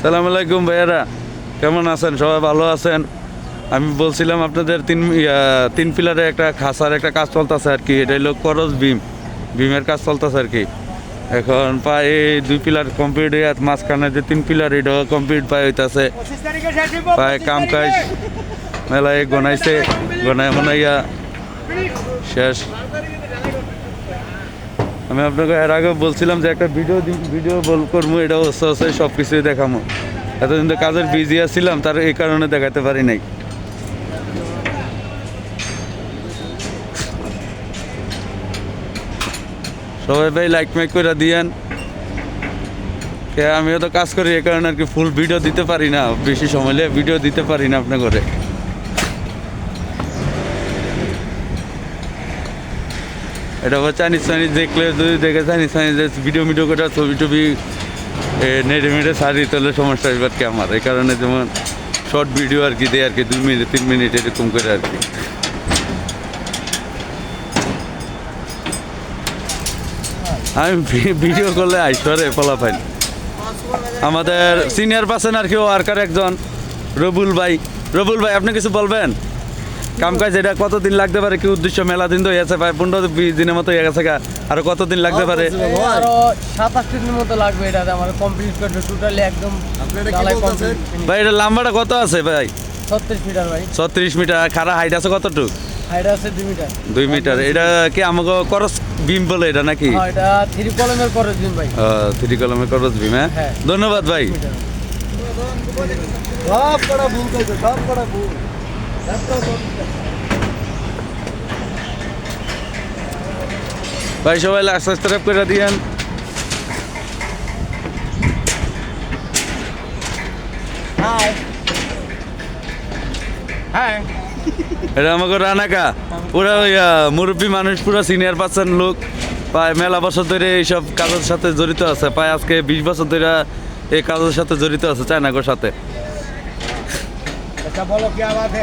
সালাম আলাইকুম ভাইয়ারা, কেমন আছেন? সবাই ভালো আছেন? আমি বলছিলাম আপনাদের তিন পিলারে একটা খাসার একটা কাজ চলতেছে আর কি। এটা হলো করস বিমের কাজ চলতেছে আর কি। এখন প্রায় 2 পিলার কমপ্লিট হয়ে মাঝখানে যে 3 পিলার এটাও কমপ্লিট পাই হইতেছে। প্রায় কাম কাজ মেলায় গনাইয়া শেষ। আমি আপনাকে এর আগে বলছিলাম যে একটা ভিডিও করবো, এটা হচ্ছে সব কিছুই দেখাবো। এতদিন তো কাজের বিজি আসছিলাম, তার এই কারণে দেখাতে পারি নাই। সবাই ভাই লাইক মাইক করে দিয়েন। আমিও তো কাজ করি, এই কারণে আর কি ফুল ভিডিও দিতে পারি না, বেশি সময় নিয়ে ভিডিও দিতে পারি না আপনার ঘরে। এটা আবার চাইনিজ দেখলে যদি দেখে চাইনিজ ভিডিও করে ছবি টবি নেটে ছাড়ি, তাহলে সমস্যা এবার কি আমার। এই কারণে যেমন শর্ট ভিডিও আর কি দেয় আর কি, 2 মিনিট 3 মিনিট এরকম করে আর কি। আমি ভিডিও করলে আইসরে ফলাফাইল। আমাদের সিনিয়র পার্সন আর কি ওয়ার্কার একজন রবুল ভাই, আপনি কিছু বলবেন? কাম কাজ এটা কতদিন লাগতে পারে? কি উদ্দেশ্য? মেলা দিন তো হয়েছে, প্রায় 15-20 দিনের মতো হয়ে গেছে। আরো কতদিন লাগতে পারে? আরো 27 দিনের মতো লাগবে। এটা আমার কমপ্লিট করতে টোটালি একদম। ভাই এটা লম্বাটা কত আছে ভাই? 36 মিটার ভাই। 36 মিটার। খাড়া হাইট আছে কতটুকু? হাইট আছে 2 মিটার। 2 মিটার। এটা কি আমাকে করস বিম বলে এটা নাকি? হ্যাঁ, এটা 3 কলমের করস বিম ভাই। 3 কলমের করস বিম। হ্যাঁ, ধন্যবাদ ভাই। সব কটা ভুল কইছো, সব কটা ভুল। ভাই সবাই সাবস্ক্রাইব করে দিয়েন। High high. এটা আমাকে রানাকা পুরা মুরব্বী মানুষ, পুরো সিনিয়র পার্সন লোক। প্রায় মেলা বছর ধরে এইসব কাজের সাথে জড়িত আছে। প্রায় আজকে 20 বছর ধরে এই কাজের সাথে জড়িত আছে চায়নাগোর সাথে। বলো কি আওয়াজ